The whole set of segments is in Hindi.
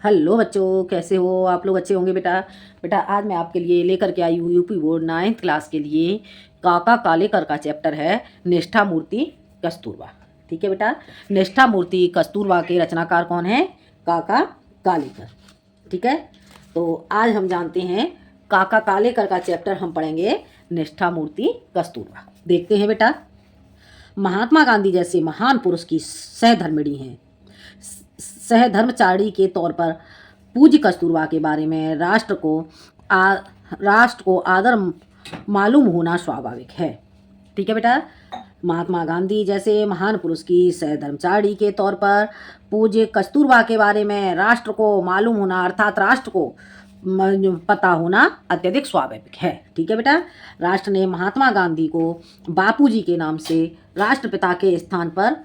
हेलो बच्चों, कैसे हो आप लोग? अच्छे होंगे बेटा। बेटा आज मैं आपके लिए लेकर के आई हूँ यूपी बोर्ड 9th क्लास के लिए काका कालेकर का चैप्टर है निष्ठा मूर्ति कस्तूरबा। ठीक है बेटा, निष्ठा मूर्ति कस्तूरबा के रचनाकार कौन है? काका कालेकर। ठीक है, तो आज हम जानते हैं काका कालेकर का चैप्टर हम पढ़ेंगे निष्ठा मूर्ति कस्तूरबा। देखते हैं बेटा। महात्मा गांधी जैसे महान पुरुष की सहधर्मिणी हैं, सहधर्मचारी के तौर पर पूज्य कस्तूरबा के बारे में राष्ट्र को आदर मालूम होना स्वाभाविक है। ठीक है बेटा, महात्मा गांधी जैसे महान पुरुष की सहधर्मचारी के तौर पर पूज्य कस्तूरबा के बारे में राष्ट्र को मालूम होना अर्थात राष्ट्र को पता होना अत्यधिक स्वाभाविक है। ठीक है बेटा, राष्ट्र ने महात्मा गांधी को बापूजी के नाम से राष्ट्रपिता के स्थान पर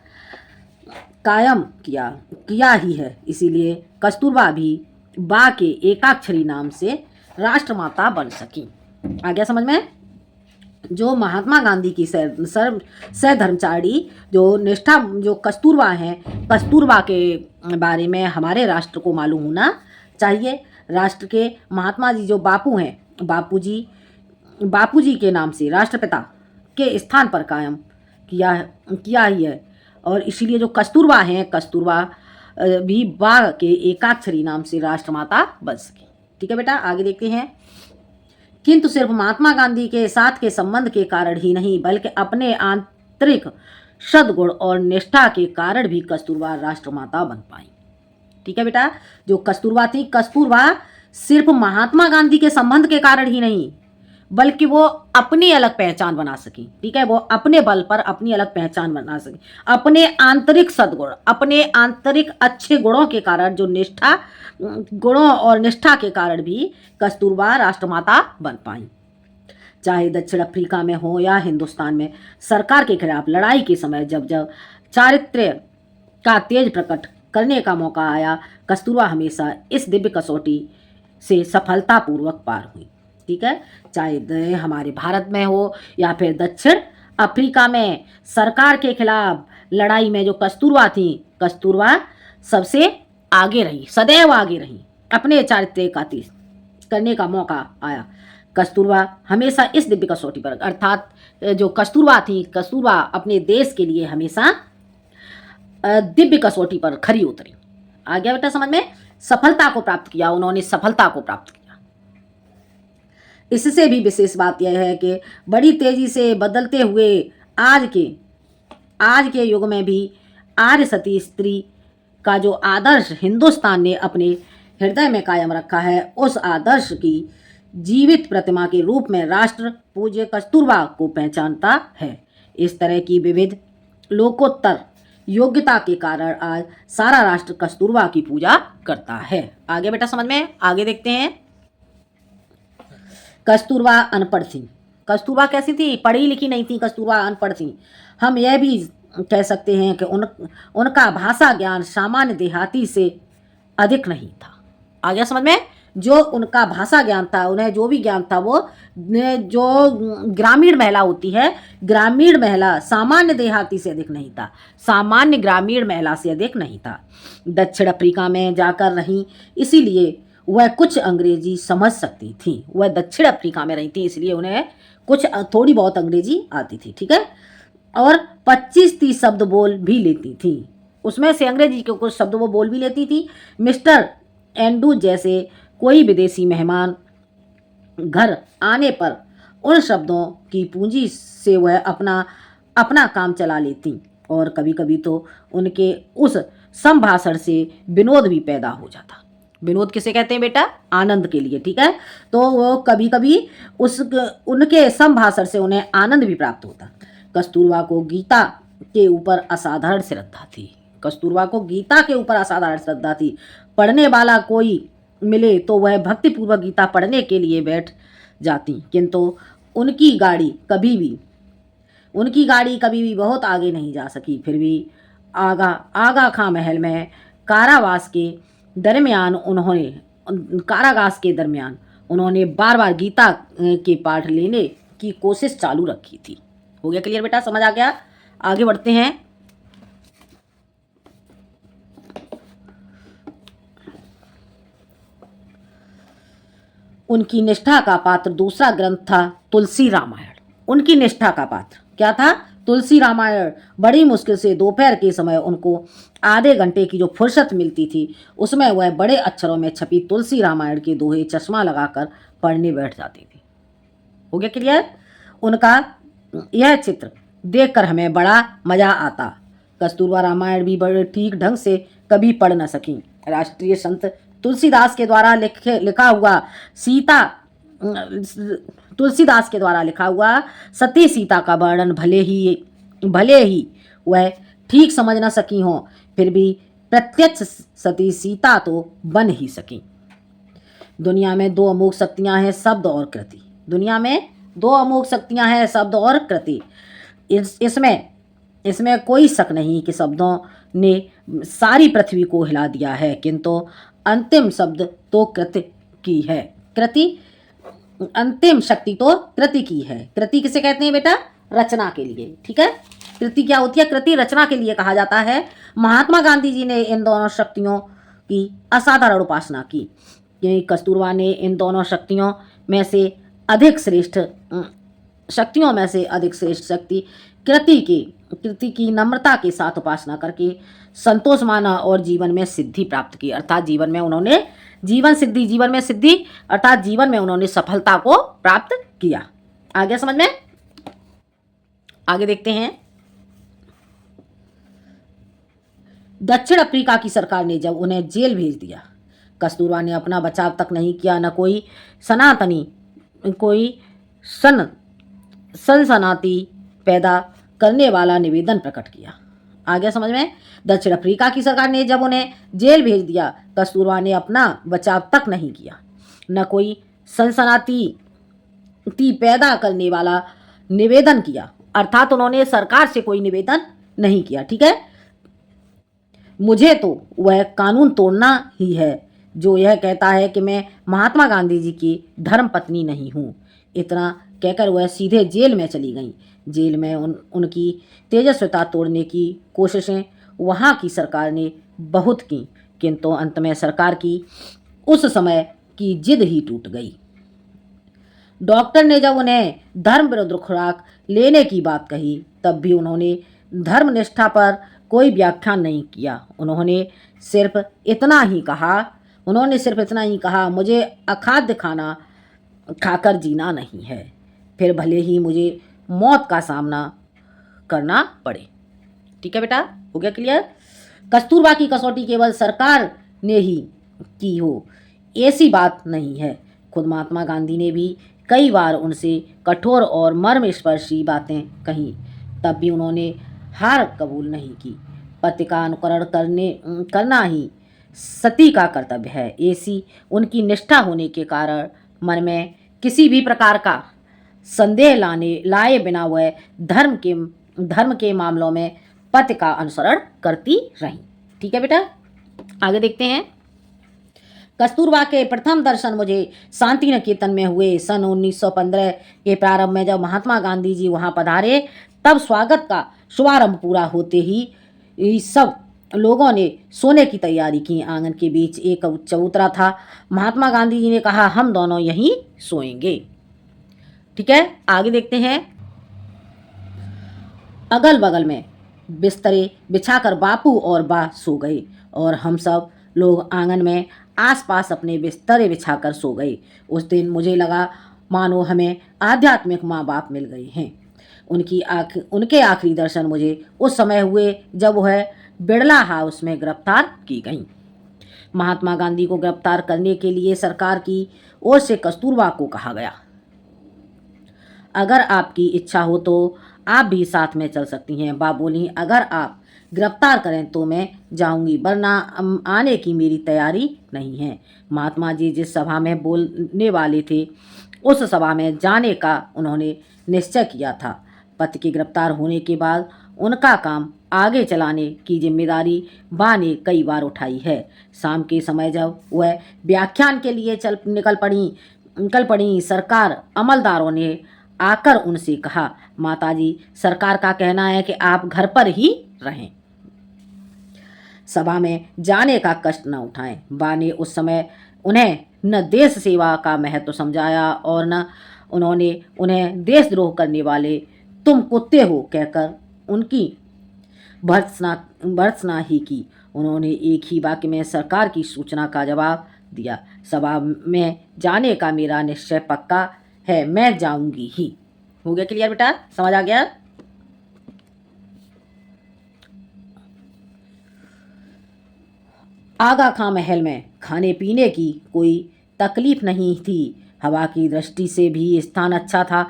कायम किया ही है, इसीलिए कस्तूरबा भी बा के एकाक्षरी नाम से राष्ट्रमाता बन सकी। आ गया समझ में? जो महात्मा गांधी की सहधर्मचारी जो कस्तूरबा हैं, कस्तूरबा के बारे में हमारे राष्ट्र को मालूम होना चाहिए। राष्ट्र के महात्मा जी जो बापू हैं, बापूजी के नाम से राष्ट्रपिता के स्थान पर कायम किया ही है, और इसीलिए जो कस्तूरबा हैं, कस्तूरबा भी बा के एकाक्षरी नाम से राष्ट्रमाता बन सके। ठीक है बेटा, आगे देखते हैं। किंतु सिर्फ महात्मा गांधी के साथ के संबंध के कारण ही नहीं, बल्कि अपने आंतरिक सद्गुण और निष्ठा के कारण भी कस्तूरबा राष्ट्रमाता बन पाई। ठीक है बेटा, जो कस्तूरबा थी, कस्तूरबा सिर्फ महात्मा गांधी के संबंध के कारण ही नहीं, बल्कि वो अपनी अलग पहचान बना सकी। ठीक है, वो अपने बल पर अपनी अलग पहचान बना सकी, अपने आंतरिक सद्गुण, अपने आंतरिक अच्छे गुणों के कारण, गुणों और निष्ठा के कारण भी कस्तूरबा राष्ट्रमाता बन पाई। चाहे दक्षिण अफ्रीका में हो या हिंदुस्तान में, सरकार के खिलाफ लड़ाई के समय जब चारित्र्य का तेज प्रकट करने का मौका आया, कस्तूरबा हमेशा इस दिव्य कसौटी से सफलतापूर्वक पार हुई। ठीक है, चाहे हमारे भारत में हो या फिर दक्षिण अफ्रीका में, सरकार के खिलाफ लड़ाई में जो कस्तूरबा थी, कस्तूरबा सबसे आगे रही, सदैव आगे रही। अपने चारित्र्य का तेज करने का मौका आया, कस्तूरबा हमेशा इस दिव्य कसौटी पर, अर्थात जो कस्तूरबा थी, कस्तूरबा अपने देश के लिए हमेशा दिव्य कसौटी पर खरी उतरी। आ गया बेटा समझ में? सफलता को प्राप्त किया, उन्होंने सफलता को प्राप्त किया। इससे भी विशेष बात यह है कि बड़ी तेजी से बदलते हुए आज के युग में भी आर्य सती स्त्री का जो आदर्श हिंदुस्तान ने अपने हृदय में कायम रखा है, उस आदर्श की जीवित प्रतिमा के रूप में राष्ट्र पूज्य कस्तूरबा को पहचानता है। इस तरह की विविध लोकोत्तर योग्यता के कारण आज सारा राष्ट्र कस्तूरबा की पूजा करता है। आगे बेटा समझ में? आगे देखते हैं। कस्तूरबा अनपढ़ थी। कस्तूरबा कैसी थी? पढ़ी लिखी नहीं थी, कस्तूरबा अनपढ़ थी। हम यह भी कह सकते हैं कि उनका भाषा ज्ञान सामान्य देहाती से अधिक नहीं था। आ गया समझ में? जो उनका भाषा ज्ञान था, उन्हें जो भी ज्ञान था, वो जो ग्रामीण महिला होती है, ग्रामीण महिला सामान्य देहाती से अधिक नहीं था, सामान्य ग्रामीण महिला से अधिक नहीं था। दक्षिण अफ्रीका में जाकर रही, इसीलिए वह कुछ अंग्रेजी समझ सकती थी। वह दक्षिण अफ्रीका में रही थी, इसलिए उन्हें कुछ थोड़ी बहुत अंग्रेजी आती थी। ठीक है, और 25-30 शब्द बोल भी लेती थी। उसमें से अंग्रेजी के कुछ शब्द वो बोल भी लेती थी। मिस्टर एंडू जैसे कोई विदेशी मेहमान घर आने पर उन शब्दों की पूंजी से वह अपना काम चला लेती, और कभी कभी तो उनके उस संभाषण से विनोद भी पैदा हो जाता। विनोद किसे कहते हैं बेटा? आनंद के लिए। ठीक है, तो वो कभी कभी उनके संभाषण से उन्हें आनंद भी प्राप्त होता। कस्तूरबा को गीता के ऊपर असाधारण श्रद्धा थी। कस्तूरबा को गीता के ऊपर असाधारण श्रद्धा थी। पढ़ने वाला कोई मिले तो वह भक्तिपूर्वक गीता पढ़ने के लिए बैठ जाती, किंतु उनकी गाड़ी कभी भी बहुत आगे नहीं जा सकी। फिर भी आगा खां महल में कारावास के दरमियान उन्होंने बार बार गीता के पाठ लेने की कोशिश चालू रखी थी। हो गया क्लियर बेटा? समझ आ गया? आगे बढ़ते हैं। उनकी निष्ठा का पात्र दूसरा ग्रंथ था तुलसी रामायण। उनकी निष्ठा का पात्र क्या था? तुलसी रामायण। बड़ी मुश्किल से दोपहर के समय उनको आधे घंटे की जो फुर्सत मिलती थी उसमें वह बड़े अक्षरों में छपी तुलसी रामायण के दोहे चश्मा लगाकर पढ़ने बैठ जाती थी। हो गया क्लियर? उनका यह चित्र देखकर हमें बड़ा मजा आता। कस्तूरबा रामायण भी बड़े ठीक ढंग से कभी पढ़ न सकी। राष्ट्रीय संत तुलसीदास के द्वारा लिखा हुआ सीता तुलसीदास के द्वारा लिखा हुआ सती सीता का वर्णन भले ही वह ठीक समझ न सकी हो, फिर भी प्रत्यक्ष सती सीता तो बन ही सकी। दुनिया में दो अमोघ शक्तियां हैं, शब्द और कृति। दुनिया में दो अमोघ शक्तियां हैं, शब्द और कृति। इसमें कोई शक नहीं कि शब्दों ने सारी पृथ्वी को हिला दिया है, किंतु अंतिम शब्द तो कृति की है। अंतिम शक्ति तो कृति की है। कृति किसे कहते हैं बेटा? रचना के लिए। ठीक है, कृति क्या होती है? कृति रचना के लिए कहा जाता है। महात्मा गांधी जी ने इन दोनों शक्तियों की असाधारण उपासना की। कस्तूरबा ने इन दोनों शक्तियों में से अधिक श्रेष्ठ शक्ति कृति की नम्रता के साथ उपासना करके संतोष माना और जीवन में सिद्धि प्राप्त की। अर्थात जीवन में उन्होंने सफलता को प्राप्त किया। आगे समझ में? आगे देखते हैं। दक्षिण अफ्रीका की सरकार ने जब उन्हें जेल भेज दिया, कस्तूरबा ने अपना बचाव तक नहीं किया, न कोई सनसनाती पैदा करने वाला निवेदन प्रकट किया। आगे समझ में? दक्षिण अफ्रीका की सरकार ने जब उन्हें जेल भेज दिया, कस्तूरबा ने अपना बचाव तक नहीं किया, न कोई सनसनाती पैदा करने वाला निवेदन किया। अर्थात उन्होंने सरकार से कोई निवेदन नहीं किया। ठीक है, मुझे तो वह कानून तोड़ना ही है जो यह कहता है कि मैं महात्मा गांधी जी की धर्मपत्नी नहीं हूँ। इतना कहकर वह सीधे जेल में चली गईं। जेल में उनकी तेजस्विता तोड़ने की कोशिशें वहाँ की सरकार ने बहुत की, किंतु अंत में सरकार की उस समय की जिद ही टूट गई। डॉक्टर ने जब उन्हें धर्म विरुद्ध खुराक लेने की बात कही, तब भी उन्होंने धर्मनिष्ठा पर कोई व्याख्यान नहीं किया। उन्होंने सिर्फ इतना ही कहा, मुझे अखाद्य खाना खाकर जीना नहीं है, फिर भले ही मुझे मौत का सामना करना पड़े। ठीक है बेटा, हो गया क्लियर? कस्तूरबा की कसौटी केवल सरकार ने ही की हो ऐसी बात नहीं है। खुद महात्मा गांधी ने भी कई बार उनसे कठोर और मर्मस्पर्शी बातें कही, तब भी उन्होंने हार कबूल नहीं की। पति का अनुकरण करना ही सती का कर्तव्य है। ऐसी उनकी निष्ठा होने के कारण मन में किसी भी प्रकार का संदेह लाए बिना वह धर्म के मामलों में पति का अनुसरण करती रही। ठीक है बेटा, आगे देखते हैं। कस्तूरबा के प्रथम दर्शन मुझे शांति निकेतन में हुए। सन 1915 के प्रारंभ में जब महात्मा गांधी जी वहां पधारे, तब स्वागत का शुभारंभ पूरा होते ही सब लोगों ने सोने की तैयारी की। आंगन के बीच एक चबूतरा था। महात्मा गांधी जी ने कहा, हम दोनों यहीं सोएंगे। ठीक है, आगे देखते हैं। अगल बगल में बिस्तरे बिछाकर बापू और बा सो गए और हम सब लोग आंगन में आसपास अपने बिस्तरे बिछाकर सो गए। उस दिन मुझे लगा मानो हमें आध्यात्मिक माँ बाप मिल गए हैं। उनके आखिरी दर्शन मुझे उस समय हुए जब वह बिड़ला हाउस में गिरफ्तार की गईं। महात्मा गांधी को गिरफ्तार करने के लिए सरकार की ओर से कस्तूरबा को कहा गया, अगर आपकी इच्छा हो तो आप भी साथ में चल सकती हैं। बा बोली, अगर आप गिरफ्तार करें तो मैं जाऊंगी, वरना आने की मेरी तैयारी नहीं है। महात्मा जी जिस सभा में बोलने वाले थे उस सभा में जाने का उन्होंने निश्चय किया था। पति के गिरफ्तार होने के बाद उनका काम आगे चलाने की जिम्मेदारी बा ने कई बार उठाई है। शाम के समय जब वह व्याख्यान के लिए निकल पड़ी, सरकार अमलदारों ने आकर उनसे कहा, माताजी, सरकार का कहना है कि आप घर पर ही रहें। सभा में जाने का कष्ट न उठाएं। बा ने उस समय उन्हें न देश सेवा का महत्व समझाया और न उन्होंने उन्हें देशद्रोह करने वाले तुम कुत्ते हो कहकर उनकी भर्त्सना ही की। उन्होंने एक ही वाक्य में सरकार की सूचना का जवाब दिया, सभा में जाने का मेरा निश्चय पक्का है, मैं जाऊंगी ही। हो गया क्लियर बेटा, समझ आ गया? आगा खां महल में खाने पीने की कोई तकलीफ नहीं थी। हवा की दृष्टि से भी स्थान अच्छा था।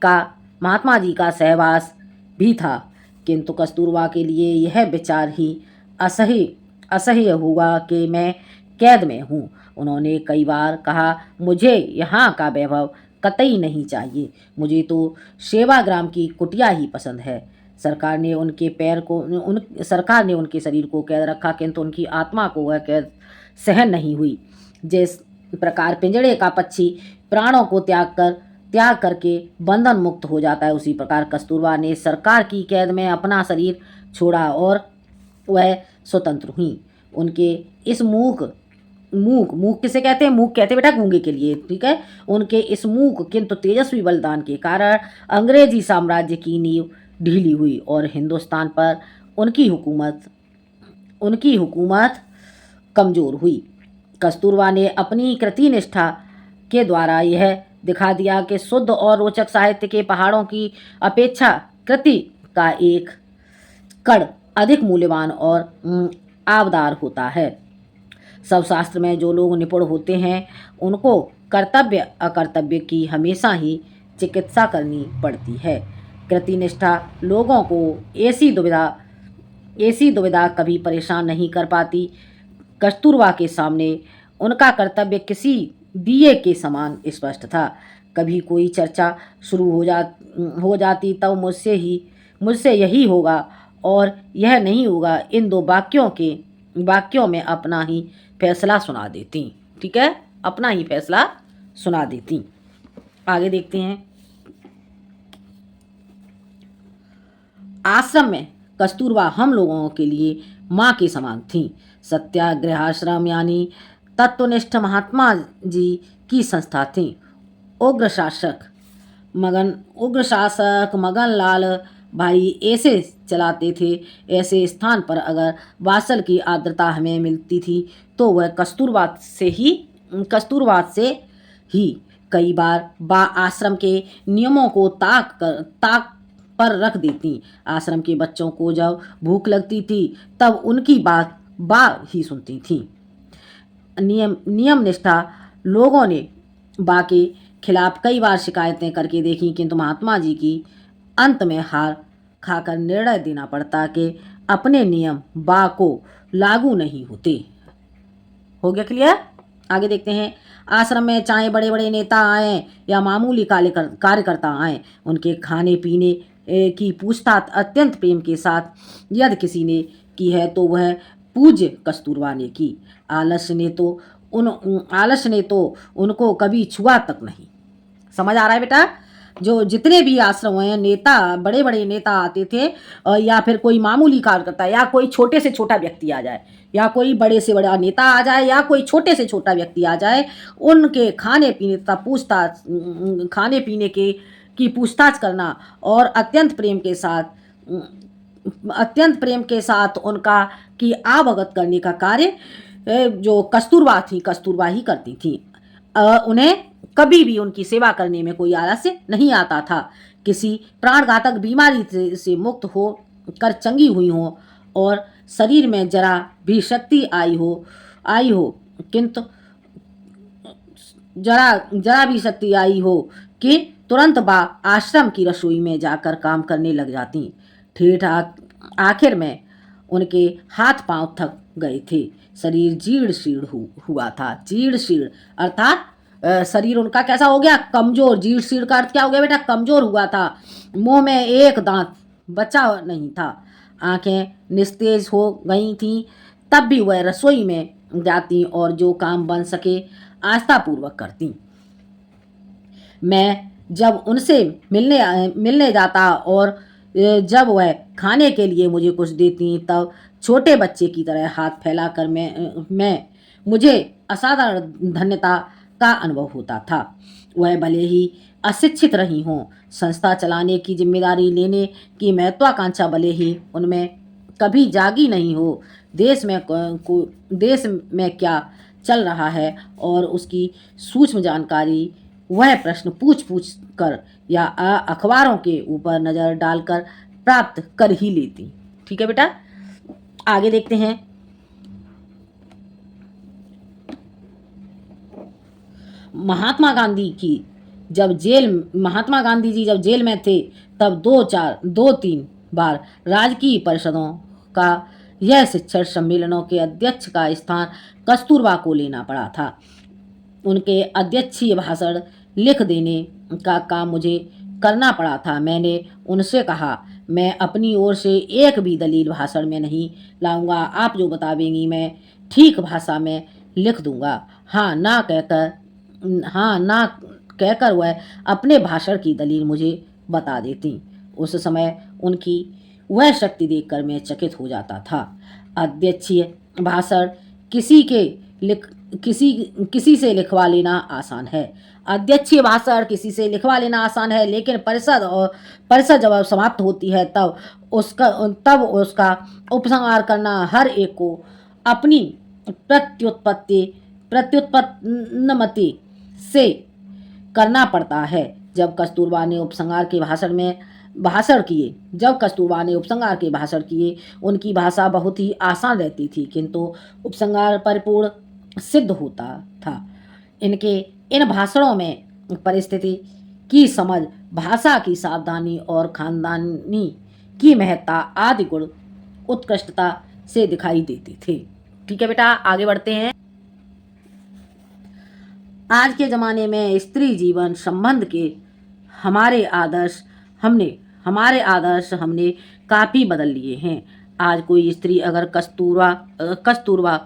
का महात्मा जी का सहवास भी था, किंतु कस्तूरबा के लिए यह विचार ही असह्य असह्य हुआ कि मैं कैद में हूँ। उन्होंने कई बार कहा, मुझे यहाँ का वैभव कतई नहीं चाहिए, मुझे तो सेवाग्राम की कुटिया ही पसंद है। सरकार ने उनके शरीर को कैद रखा, किंतु उनकी आत्मा को वह कैद सहन नहीं हुई। जिस प्रकार पिंजड़े का पक्षी प्राणों को त्याग करके बंधन मुक्त हो जाता है, उसी प्रकार कस्तूरबा ने सरकार की कैद में अपना शरीर छोड़ा और वह स्वतंत्र हुई। उनके इस मूक किसे कहते हैं? मूक कहते हैं बेटा गूंगे के लिए, ठीक है। उनके इस मूक किंतु तेजस्वी बलिदान के कारण अंग्रेजी साम्राज्य की नींव ढीली हुई और हिंदुस्तान पर उनकी हुकूमत कमजोर हुई। कस्तूरबा ने अपनी कृतिनिष्ठा के द्वारा यह दिखा दिया कि शुद्ध और रोचक साहित्य के पहाड़ों की अपेक्षा कृति का एक कण अधिक मूल्यवान और आबदार होता है। सब शास्त्र में जो लोग निपुण होते हैं, उनको कर्तव्य अकर्तव्य की हमेशा ही चिकित्सा करनी पड़ती है। कृतिनिष्ठा लोगों को ऐसी दुविधा कभी परेशान नहीं कर पाती। कस्तूरबा के सामने उनका कर्तव्य किसी दिए के समान स्पष्ट था। कभी कोई चर्चा शुरू हो जाती तब मुझसे यही होगा और यह नहीं होगा, इन दो वाक्यों में अपना ही फैसला सुना देती, ठीक है, अपना ही फैसला सुना देती। आगे देखते हैं। आश्रम में कस्तूरबा हम लोगों के लिए माँ के समान थी। सत्याग्रहाश्रम यानी तत्वनिष्ठ महात्मा जी की संस्था थी। उग्र शासक मगन लाल भाई ऐसे चलाते थे। ऐसे स्थान पर अगर वात्सल की आर्द्रता हमें मिलती थी तो वह कस्तूरबा से ही कई बार बा आश्रम के नियमों को ताक पर रख देती। आश्रम के बच्चों को जब भूख लगती थी तब उनकी बात बा ही सुनती थी। नियम निष्ठा लोगों ने बा के खिलाफ कई बार शिकायतें करके देखी, किंतु महात्मा जी की अंत में हार खाकर निर्णय देना पड़ता कि अपने नियम बा को लागू नहीं होते। हो गया क्लियर? आगे देखते हैं। आश्रम में चाहे बड़े बड़े नेता आए या मामूली कार्यकर्ता आए, उनके खाने पीने की पूछताछ अत्यंत प्रेम के साथ यदि किसी ने की है तो वह पूज्य कस्तूरबा ने की। आलस्य ने तो उनको कभी छुआ तक नहीं। समझ आ रहा है बेटा? जो जितने भी आश्रम हैं, नेता बड़े बड़े नेता आते थे या फिर कोई मामूली कार्यकर्ता या कोई छोटे से छोटा व्यक्ति आ जाए या कोई बड़े से बड़ा नेता आ जाए या कोई छोटे से छोटा व्यक्ति आ जाए, उनके खाने पीने की पूछताछ करना और अत्यंत प्रेम के साथ उनका की आवगत करने का कार्य जो कस्तूरबा ही करती थी। उन्हें कभी भी उनकी सेवा करने में कोई आलस्य नहीं आता था। किसी प्राणघातक बीमारी से मुक्त हो कर चंगी हुई हो और शरीर में जरा भी शक्ति आई हो किंतु जरा भी शक्ति आई हो कि तुरंत बा आश्रम की रसोई में जाकर काम करने लग जाती। ठेठ आखिर में उनके हाथ पांव थक गए थे। शरीर जीर्ण शीर्ण हुआ था। जीर्ण शीर्ण अर्थात शरीर उनका कैसा हो गया? कमजोर। जीर्ण शीर्ण का अर्थ क्या हो गया बेटा? कमजोर हुआ था। मुंह में एक दांत बचा नहीं था। आंखें निस्तेज हो गई थीं। तब भी वह रसोई में जाती और जो काम बन सके आस्थापूर्वक करती। मैं जब उनसे मिलने जाता और जब वह खाने के लिए मुझे कुछ देती तब छोटे बच्चे की तरह हाथ फैलाकर मैं मुझे असाधारण धन्यता का अनुभव होता था। वह भले ही अशिक्षित रही हों, संस्था चलाने की जिम्मेदारी लेने की महत्वाकांक्षा भले ही उनमें कभी जागी नहीं हो, देश में क्या चल रहा है और उसकी सूक्ष्म जानकारी वह प्रश्न पूछ पूछ कर या अखबारों के ऊपर नज़र डालकर प्राप्त कर ही लेती। ठीक है बेटा, आगे देखते हैं। महात्मा गांधी जी जब जेल में थे तब दो तीन बार राजकीय परिषदों का यह शिक्षण सम्मेलनों के अध्यक्ष का स्थान कस्तूरबा को लेना पड़ा था। उनके अध्यक्षीय भाषण लिख देने का काम मुझे करना पड़ा था। मैंने उनसे कहा, मैं अपनी ओर से एक भी दलील भाषण में नहीं लाऊंगा, आप जो बतावेंगी मैं ठीक भाषा में लिख दूंगा। हाँ ना कहकर वह अपने भाषण की दलील मुझे बता देती। उस समय उनकी वह शक्ति देखकर मैं चकित हो जाता था। अध्यक्षीय भाषण किसी से लिखवा लेना आसान है। अध्यक्षीय भाषण किसी से लिखवा लेना आसान है, लेकिन परिषद जब समाप्त होती है तब उसका उपसंहार करना हर एक को अपनी प्रत्युत्पन्नमति से करना पड़ता है। जब कस्तूरबा ने उपसंहार के भाषण किए, उनकी भाषा बहुत ही आसान रहती थी, किंतु उपसंहार परिपूर्ण सिद्ध होता था। इनके इन भाषणों में परिस्थिति की समझ, भाषा की सावधानी और खानदानी की महत्ता आदि गुण उत्कृष्टता से दिखाई देते थे। ठीक है बेटा, आगे बढ़ते हैं। आज के ज़माने में स्त्री जीवन संबंध के हमारे आदर्श हमने काफ़ी बदल लिए हैं। आज कोई स्त्री अगर कस्तूरबा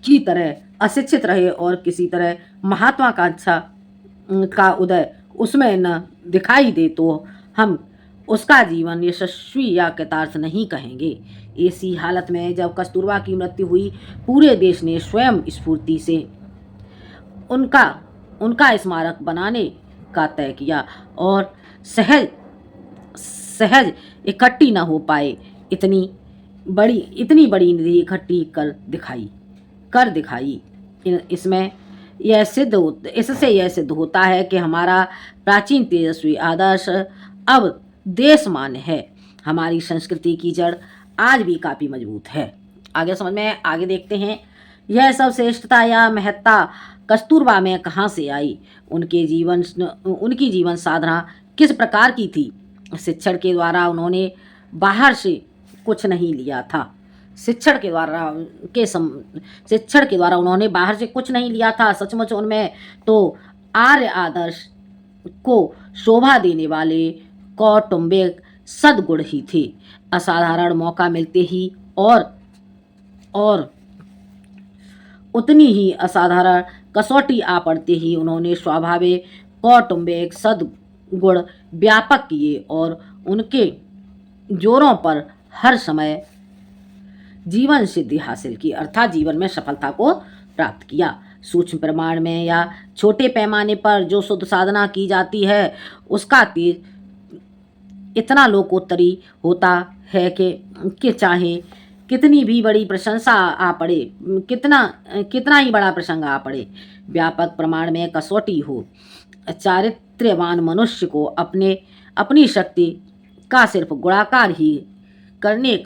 की तरह अशिक्षित रहे और किसी तरह महत्वाकांक्षा का उदय उसमें न दिखाई दे तो हम उसका जीवन यशस्वी या कृतार्थ नहीं कहेंगे। ऐसी हालत में जब कस्तूरबा की मृत्यु हुई, पूरे देश ने स्वयं स्फूर्ति से उनका स्मारक बनाने का तय किया और सहज इकट्ठी न हो पाए इतनी बड़ी निधि इकट्ठी कर दिखाई। इससे यह सिद्ध होता है कि हमारा प्राचीन तेजस्वी आदर्श अब देश मान्य है। हमारी संस्कृति की जड़ आज भी काफ़ी मजबूत है। आगे देखते हैं। यह सब श्रेष्ठता या महत्ता कस्तूरबा में कहाँ से आई? उनकी जीवन साधना किस प्रकार की थी? शिक्षण के द्वारा उन्होंने बाहर से कुछ नहीं लिया था। शिक्षण के द्वारा उन्होंने बाहर से कुछ नहीं लिया था। सचमुच उनमें तो आर्य आदर्श को शोभा देने वाले कौटुंबिक सद्गुण ही थे। असाधारण मौका मिलते ही और उतनी ही असाधारण कसौटी आ पड़ते ही उन्होंने स्वाभाविक कौटुंबिक सद्गुण व्यापक किए और उनके जोरों पर हर समय जीवन सिद्धि हासिल की, अर्थात जीवन में सफलता को प्राप्त किया। सूक्ष्म प्रमाण में या छोटे पैमाने पर जो शुद्ध साधना की जाती है उसका तेज इतना लोकोत्तरी होता है कि चाहे कितनी भी बड़ी प्रशंसा आ पड़े, कितना ही बड़ा प्रसंग आ पड़े, व्यापक प्रमाण में कसौटी हो, चारित्र्यवान मनुष्य को अपनी शक्ति का सिर्फ गुणाकार ही करने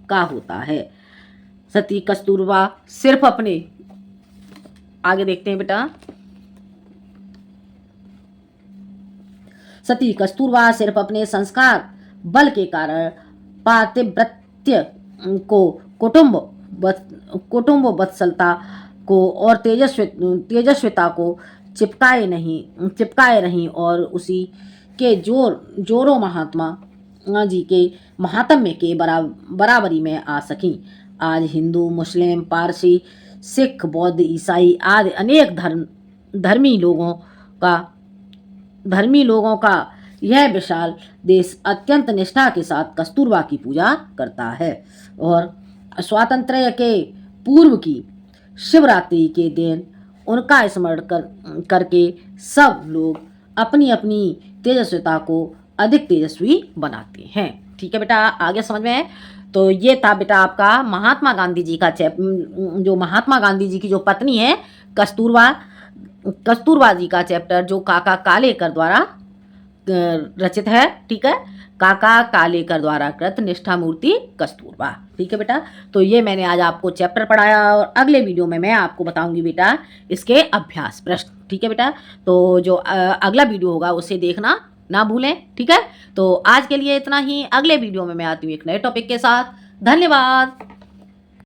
का होता है। सती कस्तूरबा सिर्फ अपने आगे देखते हैं बेटा। सती कस्तूरबा सिर्फ अपने संस्कार बल के कारण पातिव्रत्य को कुटुंब वत्सलता को और तेजस्विता को चिपकाए रहीं और उसी के जोरों महात्मा जी के महात्म्य के बराबरी में आ सकीं। आज हिंदू, मुस्लिम, पारसी, सिख, बौद्ध, ईसाई आदि अनेक धर्मी लोगों का यह विशाल देश अत्यंत निष्ठा के साथ कस्तूरबा की पूजा करता है और स्वातंत्र्य के पूर्व की शिवरात्रि के दिन उनका स्मरण करके सब लोग अपनी अपनी तेजस्विता को अधिक तेजस्वी बनाते हैं। ठीक है बेटा, आगे समझ में है। तो ये था बेटा आपका महात्मा गांधी जी का जो महात्मा गांधी जी की जो पत्नी है कस्तूरबा जी का चैप्टर, जो काका कालेकर द्वारा रचित है। ठीक है, काका कालेकर द्वारा कृत निष्ठा मूर्ति कस्तूरबा। ठीक है बेटा, तो ये मैंने आज आपको चैप्टर पढ़ाया और अगले वीडियो में मैं आपको बताऊंगी बेटा इसके अभ्यास प्रश्न। ठीक है बेटा, तो जो अगला वीडियो होगा उसे देखना ना भूलें। ठीक है, तो आज के लिए इतना ही। अगले वीडियो में मैं आती हूँ एक नए टॉपिक के साथ। धन्यवाद।